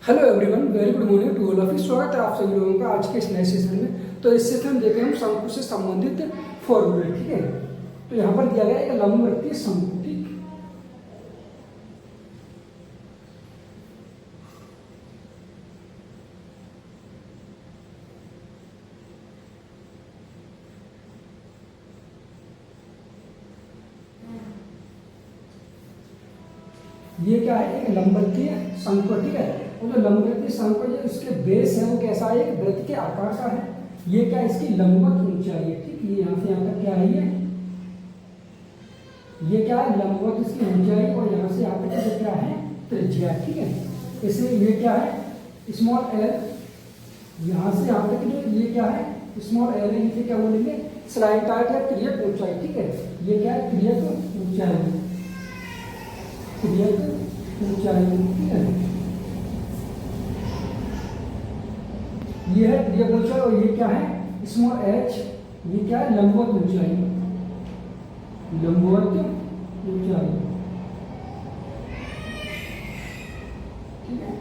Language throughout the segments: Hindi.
Hello everyone, very good morning to all of you. स्वागत है आप सभी लोगों का आज के इस नए सेशन में। तो इस सेशन में देखें हम शंकु से संबंधित फॉर्मूले, ठीक है। तो यहाँ पर दिया गया है एक लंबवर्तीय शंकु, ठीक। ये क्या है, एक लंबवर्तीय शंकु, ठीक है। और जो लंबवर्तीय शंकु जो इसके बेस है वो कैसा है, एक वृत्त के आकार का है। ये क्या है, इसकी लंबवत ऊंचाई है, ठीक। ये यहाँ से यहाँ तक क्या है, ये क्या है, लंबवत इसकी ऊंचाई। और यहाँ से यहाँ तक क्या है, त्रिज्या, ठीक है। इसलिए ये क्या है, स्मॉल एल। यहाँ से यहाँ तक जो ये क्या है, स्मॉल एल है। इसे क्या बोलेंगे, स्लाइड टाइट या क्रियक ऊंचाई, ठीक है। ये क्या है, क्रियक ऊंचाई, क्रियक ऊंचाई, ठीक है। ये है क्रियक ऊंचाई। और ये क्या है, स्मॉल एच। ये क्या है, लंबवत ऊंचाई, लंबवत ऊंचाई, ठीक है।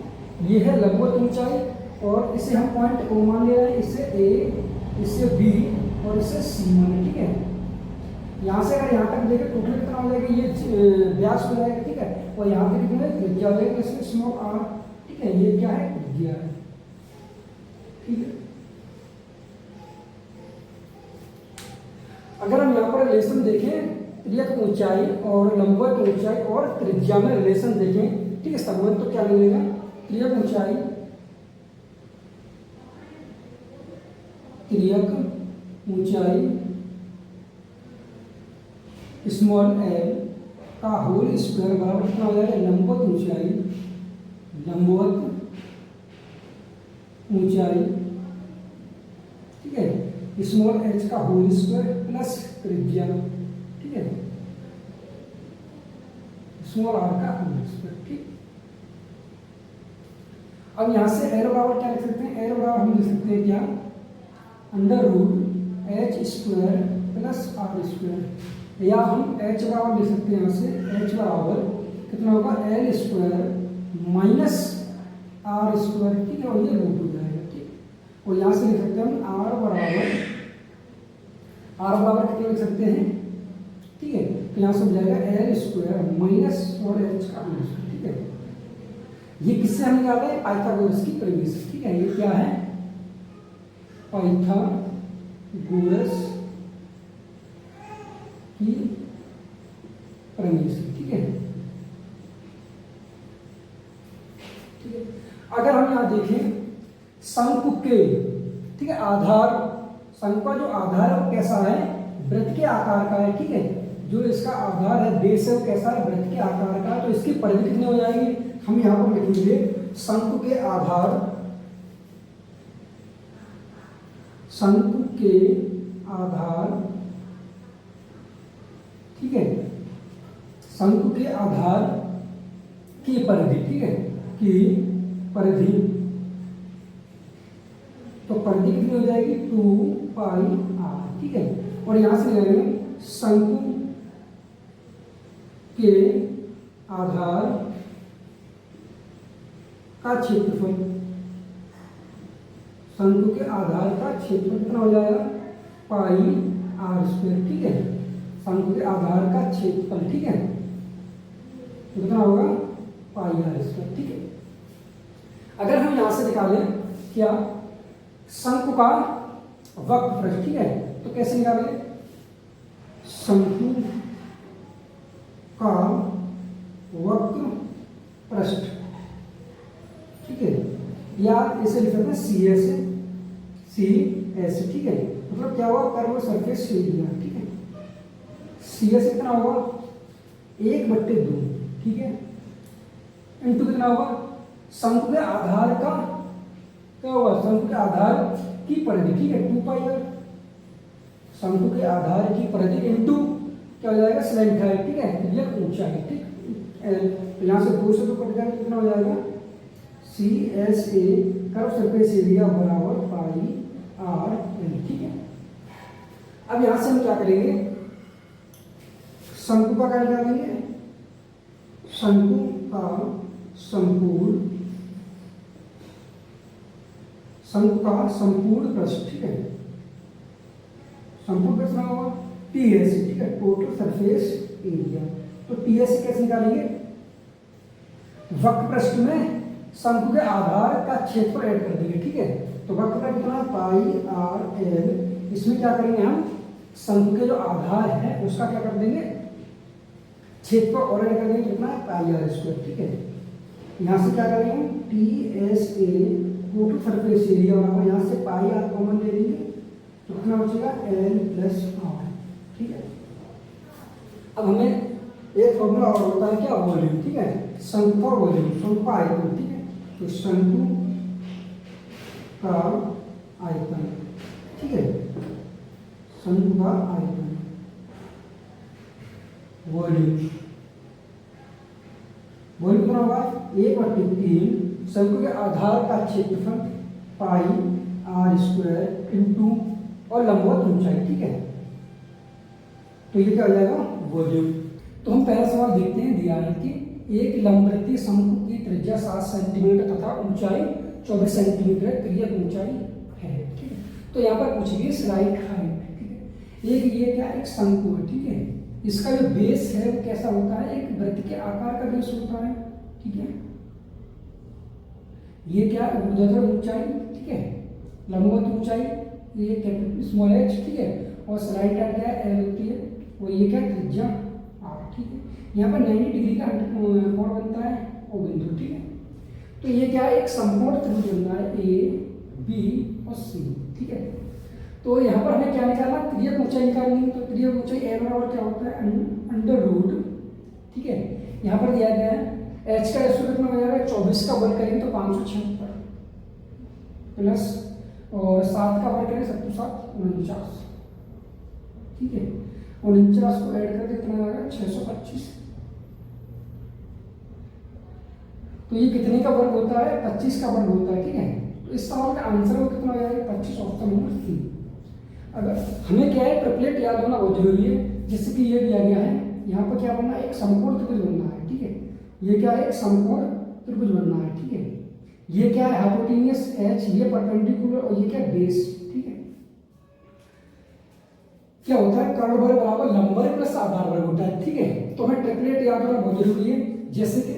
ये है लंबवत ऊंचाई। और इसे हम पॉइंट ओ मान ले रहे हैं, इससे ए, इससे बी और इससे सी मान, ठीक है। यहाँ से अगर यहाँ तक देखें टोटल कितना हो जाएगा, ये व्यास हो जाएगा, ठीक है। और यहाँ पे कितना है, त्रिज्या हो जाएगा, इसमें स्मॉल आर, ठीक है। ये क्या है, त्रिज्या है, ठीक है। अगर हम यहाँ पर रिलेशन देखें, क्रियक ऊंचाई और लंबवत ऊंचाई और त्रिज्या में रिलेशन देखें, ठीक है, संबंध तो क्या मिलेगा, क्रियक ऊंचाई, क्रियक ऊंचाई स्मॉल एल का होल स्क्वायर बराबर कितना हो जाएगा, लंबवत ऊंचाई, लंबवत ऊंचाई, ठीक है, स्मॉल एच का होल स्क्वायर प्लस त्रिज्या, ठीक है, स्मॉल आर का होल स्क्वायर, ठीक। अब यहां से एल बराबर क्या लिख सकते हैं, एल बराबर हम लिख सकते हैं क्या, under root h square plus r square. या हम एच बराबर लिख सकते हैं, यहाँ से एच बराबर कितना होगा, l square minus r square, ठीक है। और ये रूट हो जाएगा, ठीक। और यहाँ से लिख सकते हैं हम आर बराबर कितना लिख सकते हैं, ठीक है। तो यहाँ से हो जाएगा एल स्क्वायर माइनस और एच का होल स्क्वायर, ठीक है। ये किससे हम निकाल रहे हैं, पाइथागोरस की प्रमेय, ठीक है। ये क्या है, पाइथागोरस की प्रमेय, ठीक है, ठीक है। अगर हम यहाँ देखें शंकु के, ठीक है, आधार, शंकु का जो आधार है वो कैसा है, वृत्त के आकार का है, ठीक है। जो इसका आधार है, बेस है, वो कैसा है, वृत्त के आकार का। तो इसकी परिधि कितनी हो जाएगी, हम यहाँ पर लिखेंगे शंकु के आधार, शंकु के आधार, ठीक है, शंकु के आधार की परिधि, ठीक है, की परिधि। तो परिधि कितनी हो जाएगी, 2 पाई आर, ठीक है। और यहां से लेंगे शंकु के आधार का क्षेत्रफल, शंकु के आधार का क्षेत्रफल कितना हो जाएगा, पाई आर स्क्वायर, ठीक है। शंकु के आधार का क्षेत्रफल, ठीक है, तो कितना होगा, पाई आर स्क्वायर, ठीक है। अगर हम यहां से निकालें क्या, शंकु का वक्र पृष्ठ, ठीक है। तो कैसे निकालेंगे, शंकु का वक्र पृष्ठ, ठीक है। या इसे लिख सकते हैं सी एस, ठीक है। मतलब क्या हुआ, कर्व सरफेस एरिया, ठीक है। सी एस कितना होगा, 1/2, ठीक है, इंटू कितना होगा, शंकु के आधार का क्या होगा, शंकु के आधार की परिधि, ठीक है, 2 पाई आर, शंकु के आधार की परिधि इंटू क्या हो जाएगा, स्लैंट हाइट, ठीक है, ये ऊंचाई, ठीक। तो यहाँ से 2 से 2 कट जाएगा, कितना हो जाएगा, C S A curve surface area बराबर पाई आर एल, ठीक है। अब यहां से हम क्या करेंगे, शंकु का क्या निकालेंगे, शंकु का संपूर्ण शंकु का संपूर्ण पृष्ठ, ठीक है, संपूर्ण पृष्ठ ना होगा टीएससी, ठीक है, टोटल सरफेस एरिया। तो टीएससी कैसे निकालेंगे, वक्र पृष्ठ में शंकु के आधार का क्षेत्रफल ऐड कर देंगे, ठीक है। तो वक्र का कितना पाई आर एल, इसमें क्या करेंगे हम, शंकु के जो आधार है उसका क्या कर देंगे, क्षेत्रफल और ऐड कर देंगे, कितना पाई आर स्क्वायर, ठीक है। यहाँ से क्या करेंगे, T S A total surface area होगा, यहाँ से पाई आर कॉमन ले लेंगे तो कितना बचेगा एल प्लस आर, ठीक है। अब हमें एक फॉर्मूला और होता है क्या, वॉल्यूम, ठीक है, शंकु का वॉल्यूम, शंकु का आयतन, ठीक है। तो शंकु का आयतन, ठीक है, शंकु का आयतन वॉल्यूम, वॉल्यूम कितना होगा 1/3 शंकु के आधार का क्षेत्रफल पाई आर स्क्वायर इंटू और लंबवत ऊंचाई, ठीक है। तो ये क्या हो जाएगा वॉल्यूम। तो हम पहला सवाल देखते हैं, दिया है कि एक लंबवृत्तीय शंकु की त्रिज्या 7 सेंटीमीटर तथा ऊंचाई 24 सेंटीमीटर है, त्रिज्यक ऊंचाई है, ठीक है। तो यहाँ पर पूछ गई स्लाइड हाइट, ठीक है। एक ये क्या, एक शंकु है, ठीक है, इसका जो बेस है वो कैसा होता है, एक वृत्त के आकार का बेस होता है, ठीक है। ये क्या, ऊर्ध्वाधर ऊंचाई, ठीक है, लंबवत ऊंचाई ये कैपिटल स्मॉल एच, ठीक है, और स्लाइड हाइट क्या एल होती है, और ये क्या त्रिज्या आर, ठीक है। यहाँ पर 90 डिग्री का कोण बनता है ओ बिंदु, ठीक है। तो ये क्या, एक समकोण त्रिभुज बनता है ए बी और सी, ठीक है। तो यहाँ पर हमें क्या निकालना, त्रिज्यक ऊंचाई निकालनी है। तो त्रिज्यक ऊंचाई एल बराबर क्या होता है, अंडर रूट, ठीक है, यहाँ पर दिया गया है एच का रेशो कितना हो जाएगा, 24 का वर्ग करेंगे तो 576 प्लस और 7 का वर्ग करेंगे 7 7 49, ठीक है, 49 को ऐड करके कितना आएगा 625। तो ये कितने का वर्ग होता है, 25 का वर्ग होता है, ठीक है। तो इस सवाल का आंसर वो कितना हो जाएगा 25, ऑप्शन नंबर सी। अगर हमें क्या है, ट्रिपलेट याद होना बहुत जरूरी है, जैसे कि ये दिया गया है, यहाँ पर क्या बनना है, एक समकोण त्रिभुज बनना है, ठीक है। ये क्या है, एक समकोण त्रिभुज बनना है, ठीक है। ये क्या है, हाइपोटेन्यूस एच, ये परपेंडिकुलर और ये क्या बेस, ठीक है। क्या होता है, कर्ण वर्ग बराबर लंब वर्ग प्लस आधार वर्ग होता है, ठीक है। तो हमें ट्रिपलेट याद होना बहुत जरूरी है, जैसे कि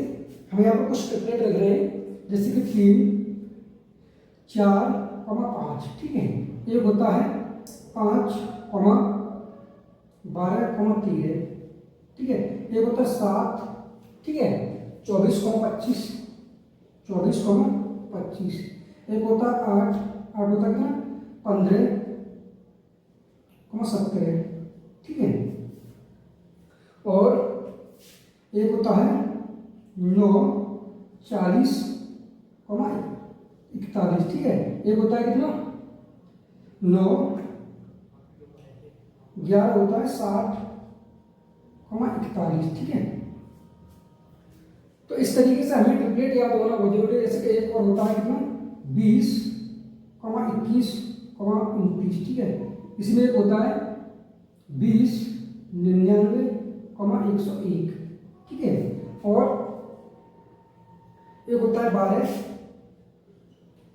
हम यहाँ पर कुछ ट्रिपलेट रख रहे हैं, जैसे कि 3 4 5, ठीक है। एक होता है 5 12 13, ठीक है। एक होता है 7, ठीक है, 24 25, 24 25। एक होता है 8 होता है कितना 15 17, ठीक है। और एक होता है 9 40 41, ठीक है। एक होता है कितना 9 11 होता है 60 41, ठीक है। तो इस तरीके से हमें ट्रिपलेट याद होना बहुत जरूरी है। जैसे कि एक और होता है कितना 20 21 29, ठीक है। इसमें एक होता है 20 99 101, ठीक है। और एक होता है 12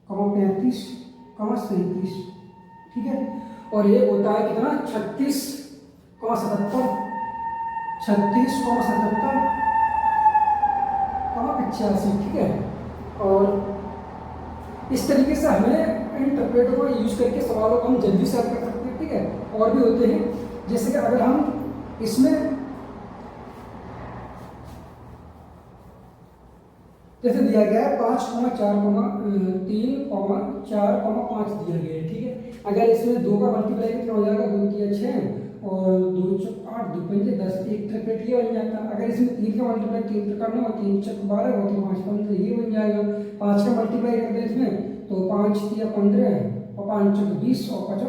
35 37, ठीक है। और एक होता है कितना 36 77 36 77 85, ठीक है। और इस तरीके से हमें इन ट्रिपलेटों को यूज करके सवालों को हम जल्दी सॉल्व कर सकते हैं, ठीक है। और भी होते हैं, जैसे कि अगर हम इसमें जैसे दिया गया है 5 4 3 4 5 दिया गया है, ठीक है। अगर इसमें 2 का मल्टीप्लाई कितना हो जाएगा, 2 3 6 और 2 चौक 8 2 5 10, एक ट्रिपलेट ये बन जाता है। अगर इसमें 3 का मल्टीप्लाई 3 का करना हो, 3 चौक 12 और 5 15 ये बन जाएगा। 5 का मल्टीप्लाई कर दे इसमें तो 5 3 15 और 5 चौक 20 और 5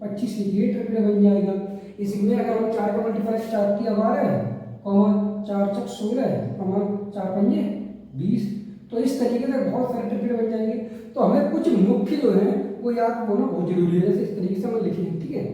25, ये ट्रिपलेट बन जाएगा। इसमें अगर हम 4 का मल्टीप्लाई 4 3 12 4 चौक 16 4 5 20, तो इस तरीके से बहुत सारे ट्रिपलेट बन जाएंगे। तो हमें कुछ मुख्य जो है वो याद होना बहुत जरूरी है, जैसे इस तरीके से हम लिखेंगे, ठीक है।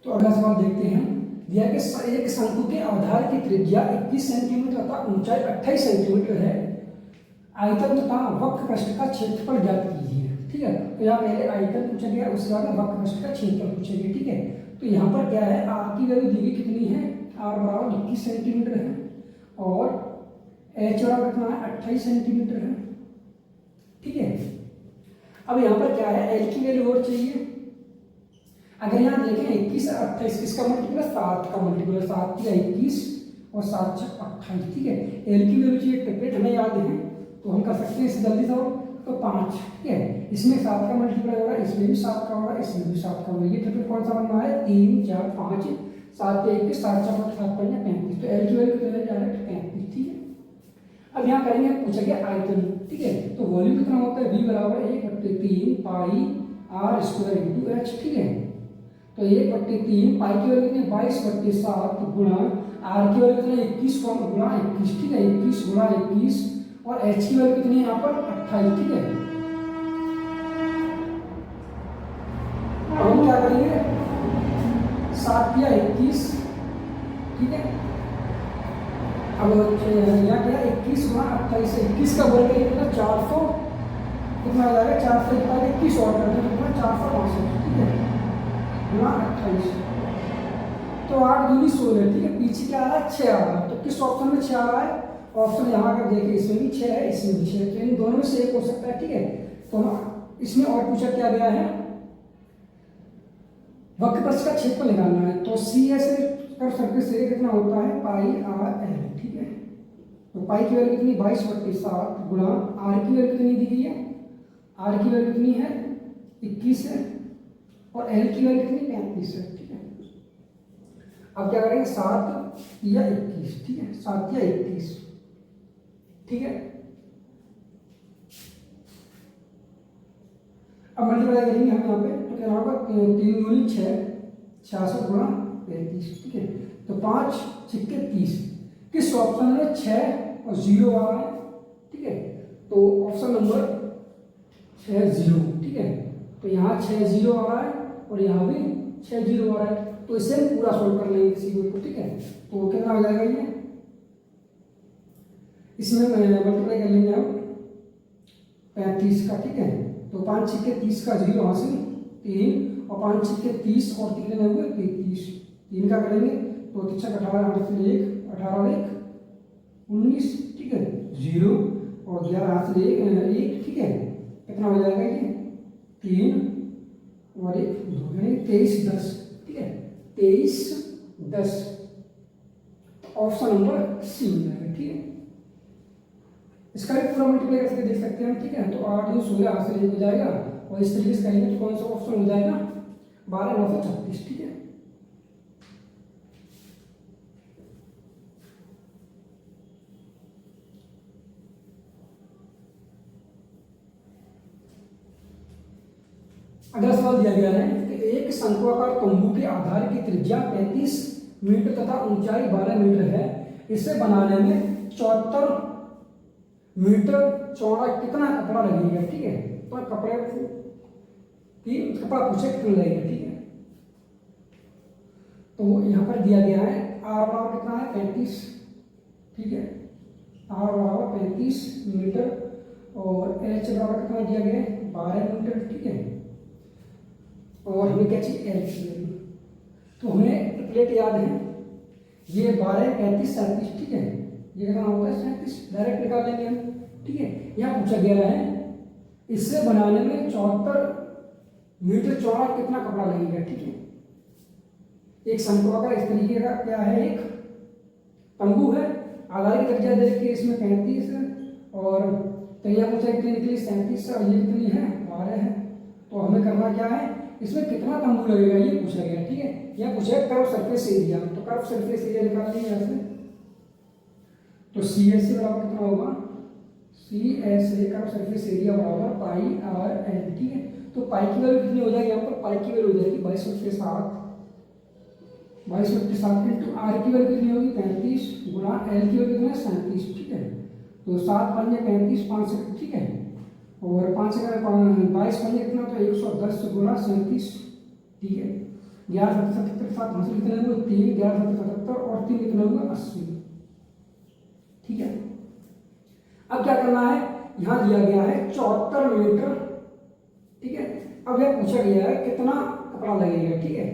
तो अगला सवाल देखते हैं, दिया कि एक शंकु के आधार की त्रिज्या 21 सेंटीमीटर तथा ऊंचाई 28 सेंटीमीटर है, आयतन तथा वक्र पृष्ठ का क्षेत्रफल ज्ञात कीजिए। ठीक है, तो यहाँ पहले आयतन पूछा गया, उसके बाद वक्र पृष्ठ का क्षेत्रफल पूछा गया। ठीक है, तो यहाँ पर क्या है, आर की वैल्यू दी गई कितनी है, आर बराबर 21 सेंटीमीटर है और एच बराबर कितना है 28 सेंटीमीटर है। ठीक है, अब यहाँ पर क्या है, एल की वैल्यू और चाहिए। अगर यहाँ देखें 21 और 28 किसका मल्टीपल है, 7 का मल्टीपल है, 7 या 21 और 7 से 28। ठीक है, एल की वैल्यू चाहिए, ट्रिपलेट हमें याद है तो हम कर सकते हैं इसे जल्दी से, तो 5। ठीक है, इसमें 7 का मल्टीपल होगा, इसमें भी 7 का होगा, इसमें भी 7 का होगा। ये ट्रिपलेट कौन सा बनना है, 3 4 5 7 के 21 7 4 7 5 35। तो एल की वैल्यू कितना है, डायरेक्ट 35। ठीक है, अब यहाँ करेंगे, पूछा गया आयतन। ठीक है, तो वॉल्यूम कितना होता है, v बराबर 1/3 पाई आर स्क्वायर इंटू एच। ठीक है, तो 1/3 पाई की वैल्यू कितनी 22/7 गुणा आर की वैल्यू कितनी 21 गुणा 21। ठीक है, 21 गुणा 21 और एच की वैल्यू कितनी है यहाँ पर 28। ठीक है, अब हम क्या करेंगे, 7 या 21। ठीक है, अब यहाँ क्या 21 गुणा 28 है, 21 का वर्ग कितना 400, कितना आ जाएगा 421 और कर दें कितना 462। ठीक है, गुणा 28 तो 8 दूनी 16। ठीक है, पीछे क्या आ रहा है 6 आ रहा है, तो किस ऑप्शन में 6 आ रहा है, ऑप्शन यहाँ का देखिए, इसमें भी 6 है, इसमें भी 6 है, तो इन दोनों में से एक हो सकता है। ठीक है, तो इसमें और पूछा क्या गया है, वक्र पृष्ठ का क्षेत्रफल निकालना है। तो C S curve surface area कितना होता है, पाई आर एल। ठीक है, तो पाई की वैल्यू कितनी 22/7 गुणा आर की वैल्यू कितनी दी गई है, आर की वैल्यू कितनी है 21 है और एल की वैल्यू कितनी 35 है। ठीक है, अब क्या करेंगे 7 या 21। ठीक है, 7 या 21। ठीक है, अब मल्टीप्लाई करेंगे हम यहाँ पे, तो क्या होगा 3 दूनी 6 66 गुणा 35। ठीक है, तो 5 6 30 किस ऑप्शन में 6 और 0 आ रहा है। ठीक है, तो ऑप्शन नंबर 6 0। ठीक है, तो यहाँ 6 0 आ रहा है और यहाँ भी 6 0 आ रहा है, तो इसे हम पूरा सोल्व कर लेंगे इसी को। ठीक है, तो कितना हो जाएगा ये, इसमें मल्टीप्लाई कर लेंगे हम 35 का। ठीक है, तो 5 6 30 का 0 हासिल 3 और 5 6 30 और कितने हुए 33। 3 का करेंगे तो 3 18 8 से 1 18 1 19। ठीक है, 0 और 11 हासिल 1। ठीक है, कितना हो जाएगा ये 3 और 1 2 यानी 23 10। ठीक है, 23 10 ऑप्शन नंबर सी हो जाएगा। ठीक है, इसका भी पूरा मल्टीप्लाई करके देख सकते हैं हम। ठीक है, तो 8 2 16 हासिल 1 हो जाएगा और इस तरीके से करेंगे तो कौन सा ऑप्शन हो जाएगा 12 9 36। ठीक है, अगला सवाल दिया गया है कि एक शंक्वाकार तंबू के आधार की त्रिज्या 35 मीटर तथा ऊंचाई 12 मीटर है, इसे बनाने में 74 मीटर चौड़ा कितना कपड़ा लगेगा। ठीक है, तो कपड़े की कपड़ा पूछे कितना लगेगा। ठीक है, तो यहाँ पर दिया गया है आर बराबर कितना है 35। ठीक है, आर बराबर 35 मीटर और एच बराबर कितना दिया गया है 12 मीटर। ठीक है, और हमें क्या चाहिए एल की वैल्यू, तो हमें प्लेट याद है ये 12 35 37। ठीक है, ये कितना होता है 37, डायरेक्ट निकाल लेंगे हम। ठीक है, यहाँ पूछा गया है इससे बनाने में 74 मीटर चौड़ा कितना कपड़ा लगेगा। ठीक है, एक शंक्वाकार इस तरीके का क्या है, एक तंबू है, आधार की त्रिज्या दे रखी है इसमें 35 और त्रिज्या पूछा कितनी निकली 37 और ये कितनी है 12 है। तो हमें करना क्या है, इसमें कितना तंबू लगेगा ये पूछा गया। ठीक है, यह पूछा है कर्व सरफेस एरिया, तो कर्व सरफेस एरिया निकाल लेंगे यहाँ से। तो सी एस ए बराबर कितना होगा, C S A curve surface area बराबर पाई आर एल। ठीक है, तो पाई की वैल्यू कितनी हो जाएगी यहाँ पर, पाई की वैल्यू हो जाएगी 22/7 22/7 इंटू आर की वैल्यू कितनी होगी 35 गुणा एल की वैल्यू कितनी है 37। ठीक है, तो 7 5 35 5 से। ठीक है, और 5 22 5 कितना तो 110 गुणा 37। ठीक है, 11 77 7 हासिल कितने हुए 3, 11 77 और 3 कितने हुए 80। ठीक है, अब क्या करना है, यहां दिया गया है 74 मीटर। ठीक है, अब यह पूछा गया है कितना कपड़ा लगेगा। ठीक है,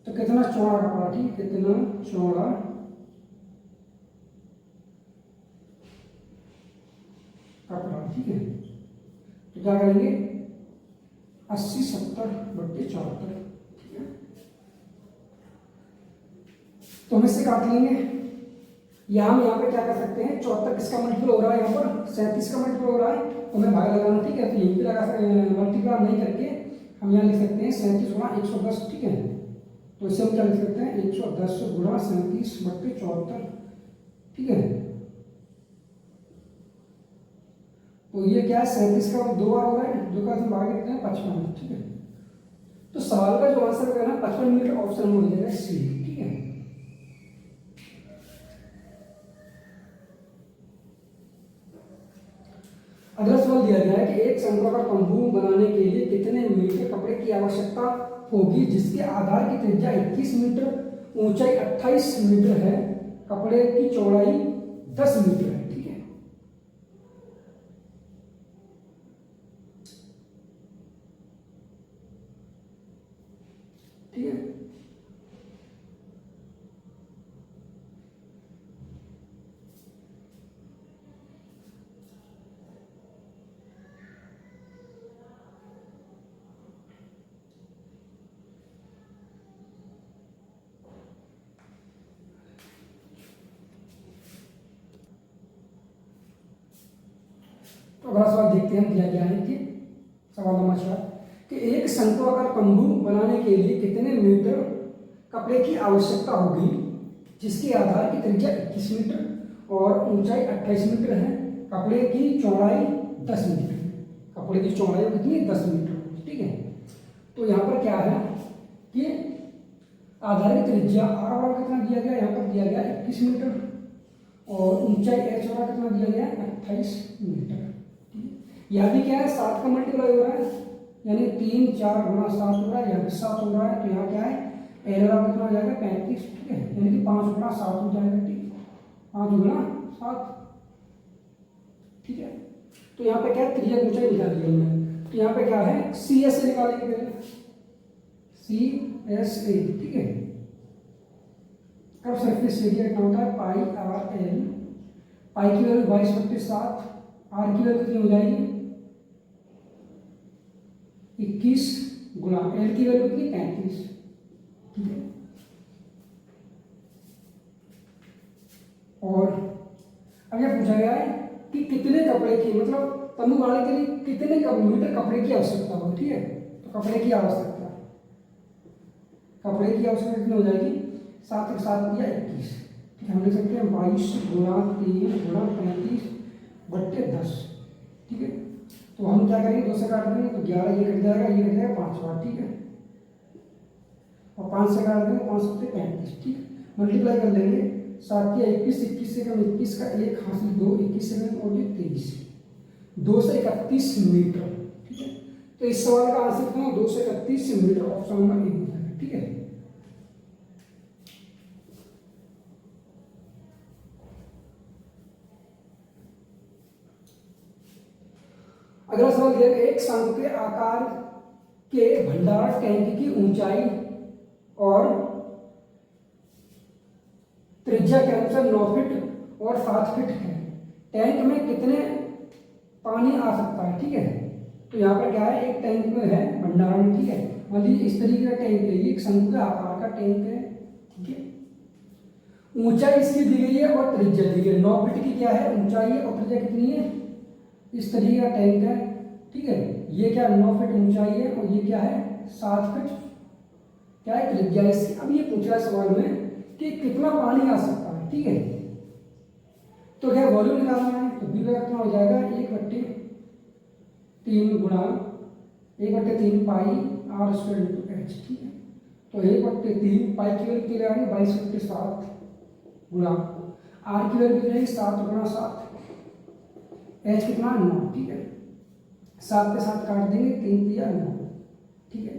तो कितना चौड़ा कपड़ा, ठीक है, कितना चौड़ा कपड़ा। ठीक है, तो क्या करेंगे 80 70 बट्टे 74। ठीक है, तो हम इससे काट लेंगे। हम यहाँ पे क्या कर सकते हैं, 74 किसका मल्टीपल हो रहा है, यहाँ पर 37 का मल्टीपल हो रहा है, तो हमें भाग लगाना। ठीक है, तो यहीं पे लगा मल्टीप्लाई नहीं करके हम यहाँ लिख सकते हैं 37 गुणा 110। ठीक है, तो इसे हम क्या लिख सकते हैं 110 गुणा 37 बट्टे 74। ठीक है, तो ये क्या है 37 का 2 बार हो रहा है, 2 का हम भाग देते हैं 55। ठीक है, तो सवाल का जो आंसर है 55 मीटर, ऑप्शन में हो जाएगा सी। ठीक है, अगला सवाल दिया गया है कि एक शंक्वाकार तंबू बनाने के लिए कितने मीटर कपड़े की आवश्यकता होगी, जिसके आधार की त्रिज्या 21 मीटर, ऊंचाई 28 मीटर है, कपड़े की चौड़ाई 10 मीटर है। ठीक है, ठीक है, तो अगला सवाल देखते हैं, दिया गया है कि सवाल नंबर 4 कि एक शंक्वाकार तंबू बनाने के लिए कितने मीटर कपड़े की आवश्यकता होगी, जिसके आधार की त्रिज्या 21 मीटर और ऊंचाई 28 मीटर है, कपड़े की चौड़ाई 10 मीटर है। कपड़े की चौड़ाई कितनी है 10 मीटर। ठीक है, तो यहाँ पर क्या है कि आधार की त्रिज्या आर वाला कितना दिया गया, यहाँ पर दिया गया 21 मीटर और ऊंचाई एच वाला कितना दिया गया 28 मीटर। यह भी क्या है 7 का मल्टीप्लाई हो रहा है, यानी 3 4 गुणा 7 हो रहा है, यहाँ भी 7 हो रहा है, तो यहाँ क्या है एल वाला कितना हो जाएगा 35। ठीक है, यानी कि 5 गुणा 7 हो जाएगा। ठीक है, 5 गुणा 7। ठीक है, तो यहाँ पे क्या है त्रिज्या ऊंचाई निकाल दी हमने, तो यहाँ पे क्या है सी एस ए निकालेंगे पहले, सी एस ए। ठीक है, कब सरफेस एरिया कितना होता है पाई आर एल, पाई की वैल्यू 22/7, आर की वैल्यू कितनी हो जाएगी 21 गुणा एल की वैल्यू कितनी 35। ठीक है, और अब यह पूछा गया है कि कितने कपड़े की, मतलब तंबू बनाने के लिए कितने मीटर कपड़े की आवश्यकता होगी। ठीक है, तो कपड़े की आवश्यकता कितनी हो जाएगी 7 के 7 दिया 21। ठीक है, हम लिख सकते हैं 22 गुणा 3 गुणा 35 बट्टे 10। ठीक है, तो हम क्या करेंगे 2 से काट देंगे, तो 11 ये कट जाएगा, ये कट जाएगा 5 बार। ठीक है, और 5 से काट देंगे 5 7 35। ठीक है, मल्टीप्लाई कर लेंगे 7 या 21, 21 से कम 21 का 1 हासिल 2, 21 से कम और ये 23, 2 से 31 मीटर। ठीक है, तो इस सवाल का आंसर कितना 2 से 31 मीटर, ऑप्शन नंबर ए हो जाएगा। ठीक है, अगला सवाल दिया गया एक शंकु के आकार के भंडार टैंक की ऊंचाई और त्रिज्या के अनुसार 9 फीट और 7 फीट है, टैंक में कितने पानी आ सकता है। ठीक है, तो यहाँ पर क्या है एक टैंक में है भंडारण। ठीक है, मतलब इस तरीके का टैंक है, ये एक शंकु के आकार का टैंक है। ठीक है, ऊंचाई इसकी दी गई है और त्रिज्या दी गई है, 9 फीट की क्या है ऊंचाई है और त्रिज्या कितनी है, इस तरीके का टैंक है। ठीक है, ये क्या 9 फीट ऊंचाई है और ये क्या है 7 फीट क्या है त्रिज्या इसकी। अब ये पूछ रहा है सवाल में कि कितना पानी आ सकता है। ठीक है, तो क्या वॉल्यूम निकालना है, तो बी का कितना हो जाएगा 1/3 गुणा 1/3 पाई आर स्क्वायर इंटू एच। ठीक है, तो 1/3 पाई की वैल्यू कितनी रहेगी 22/7 गुणा आर की वैल्यू कितनी 7 गुणा 7, एच कितना 9। ठीक है, 7 के साथ काट देंगे 3 3 9। ठीक है,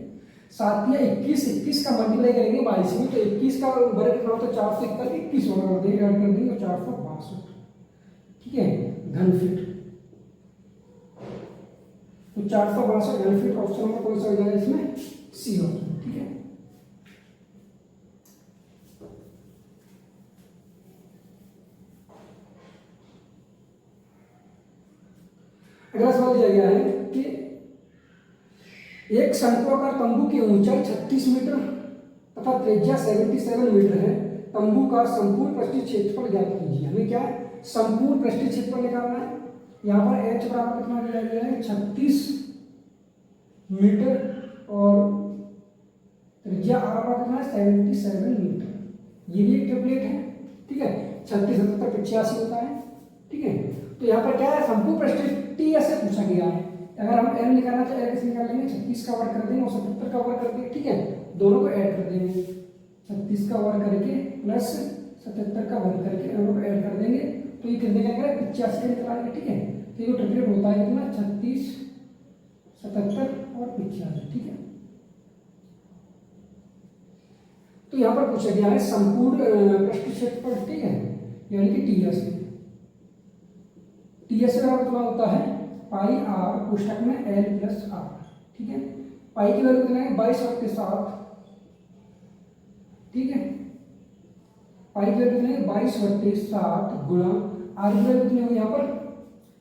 7 या 21, 21 का मल्टीप्लाई करेंगे 22 में, तो 21 का वर्ग कितना होता है 471, 21 होगा, ऐड कर देंगे 462, ठीक है, घन फीट। तो 462 घन फीट ऑप्शन नंबर कौन सा हो जाएगा इसमें, सी ऑप्शन, ठीक है। अगला सवाल दिया गया है कि एक शंक्वाकार तंबू की ऊंचाई 36 मीटर तथा त्रिज्या 77 मीटर है। तंबू का संपूर्ण पृष्ठीय क्षेत्रफल ज्ञात कीजिए। हमें क्या है, संपूर्ण पृष्ठीय क्षेत्रफल निकालना है। यहाँ पर h बराबर कितना दिया गया है, 36 मीटर और त्रिज्या r बराबर कितना है, 77 मीटर। ये भी एक टेम्पलेट है, ठीक है। 36, 77, 85 होता है, ठीक है। तो यहाँ पर क्या है, संपूर्ण पृष्ठीय टी से पूछा गया है। अगर हम m निकालना चाहे कैसे निकाल लेंगे, 36 का वर्ग कर देंगे और 77 का वर्ग कर देंगे, ठीक है। दोनों को ऐड कर देंगे, 36 का वर्ग करके प्लस 77 का वर्ग करके दोनों को ऐड कर देंगे, तो ये कितने का आएगा, 85 का निकल आएगा, ठीक है। तो ये ट्रिपलेट होता है कितना, 36, 77 और 85, ठीक है। तो यहाँ पर पूछा गया है संपूर्ण पृष्ठीय क्षेत्रफल, ठीक है, यानी कि टीएस। टीएस का कितना होता है, पाई आर कोष्टक में एल प्लस आर, ठीक है। पाई की वैल्यू कितना है, 22/7, ठीक है। पाई की वैल्यू कितनी है, 22/7 गुणा आर की वैल्यू कितनी होगी यहाँ पर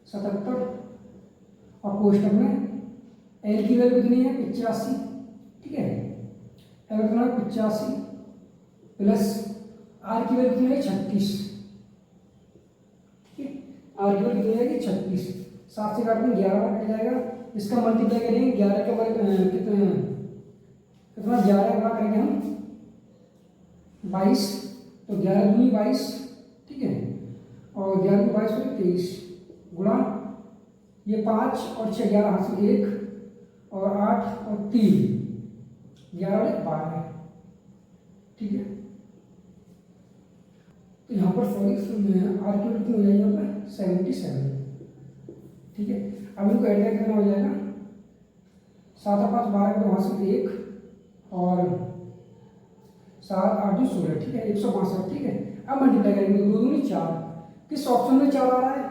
77 और कोष्टक में एल की वैल्यू कितनी है 85, ठीक है। एल कितना है 85 प्लस आर की वैल्यू कितनी है 36, ठीक है। आर की वैल्यू कितनी है 36, 7 से काट देंगे 11 बार कट जाएगा। इसका मल्टीप्लाई करेंगे 11 के वर्ग कितना 11 गुणा करेंगे हम 22, तो 11 दूनी 22, ठीक है। और 11 को 22 हो 23 गुणा ये 5 और 6, 11 हाथ से 1 और 8 और 3, 11 और 12, ठीक है। तो यहाँ पर सॉरी आर की वैल्यू हो जाएगी यहाँ पर 77, ठीक है। अब इनको ऐड करके कितना हो जाएगा 7 और 5 12 को वहाँ से 1 और 7 8 16, ठीक है, 162, ठीक है। अब मल्टीप्लाई करेंगे 2 दूनी 4, किस ऑप्शन में 4 आ रहा है,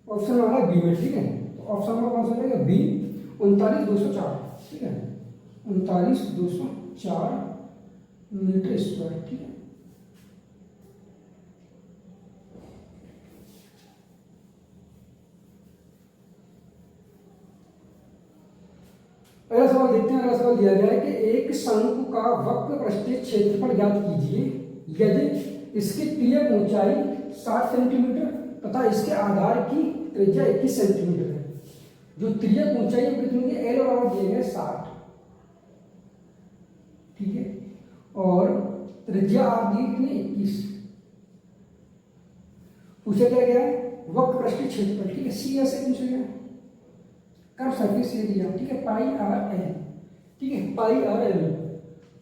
ऑप्शन में आ रहा है बी में, ठीक है। तो ऑप्शन नंबर कौन सा हो जाएगा, बी 39204, ठीक है, 39204 मीटर स्क्वायर, ठीक है। अगला सवाल देखते हैं। अगला सवाल दिया गया है कि एक शंकु का वक्र पृष्ठीय क्षेत्रफल ज्ञात कीजिए यदि इसकी तिर्यक ऊंचाई 60 सेंटीमीटर तथा इसके आधार की त्रिज्या 21 सेंटीमीटर है। जो तिर्यक ऊंचाई है कितनी है, एल बराबर दिए गए 60, ठीक है, और त्रिज्या आप दी कितनी 21। पूछा क्या गया है, वक्र पृष्ठीय क्षेत्रफल, ठीक है, सी ऐसे पूछा गया, कर्व सरफेस एरिया, ठीक है, पाई आर एल, ठीक है, पाई आर एल।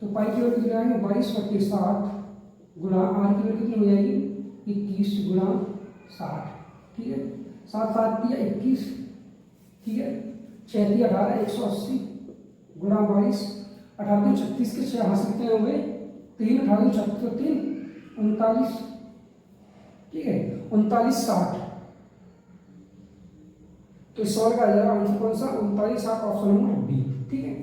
तो पाई की वैल्यू कितनी आएगी 22/7 गुणा आर की वैल्यू कितनी हो जाएगी 21 गुणा 60, ठीक है। 7 7 या 21, ठीक है, 6 3 18 180 गुणा 22, 18 36 के 6 हाथ कितने हो गए 3, 18 36 3 39, ठीक है, 39 60। तो इस सवाल का आ जाएगा आंसर कौन सा 39 60, ऑप्शन नंबर बी, ठीक है।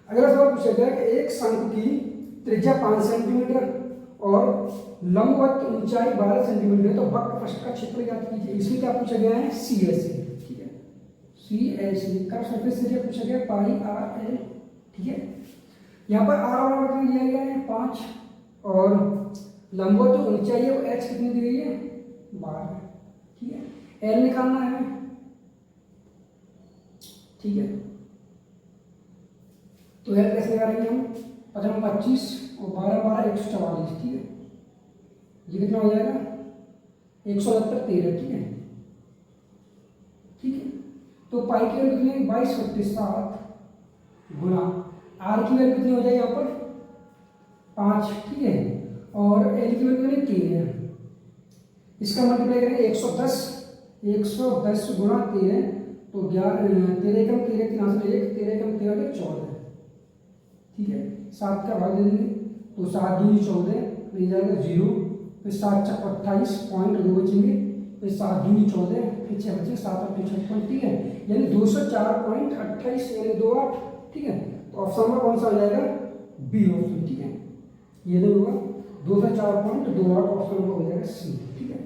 अगला सवाल पूछा गया कि एक शंकु की त्रिज्या 5 सेंटीमीटर और लंबवत ऊंचाई 12 सेंटीमीटर है, तो वक्र पृष्ठ का क्षेत्र ज्ञात कीजिए। इसमें क्या पूछा गया है, सी एस ए, ठीक है, C S A curve surface area पूछा गया पाई आर एल, ठीक है। यहाँ पर आर बराबर कितना दिया गया है 5 और लंबवत जो ऊंचाई है वो एच कितनी दी गई है 12, ठीक है। एल निकालना है, ठीक है। तो एल कैसे निकालेंगे हम 25 और 12 12 144, ठीक है। ये कितना हो जाएगा 170 13, ठीक है, ठीक है। तो पाई की वैल्यू कितनी 22/7 गुणा आर की वैल्यू कितनी हो जाएगी यहाँ पर 5, ठीक है, और एल की वैल्यू कितनी 3 है। इसका मल्टीप्लाई करेंगे 110 110 गुणा 13 तो 11 13 एकम 13 3 हासिल 1 13 एकम 13 के 14, ठीक है। 7 का भाग दे देंगे तो 7 दूनी 14 मिल जाएगा 0, फिर 7 चक 28 पॉइंट 2 बचेंगे, फिर 7 दूनी 14 फिर 6 बचे 7 8 56, ठीक है। यानी 204.28 यानी 28, ठीक है। तो ऑप्शन में कौन सा हो जाएगा? बी ऑप्शन, ठीक है। ये जो होगा 204.28 ऑप्शन में हो जाएगा सी, ठीक है।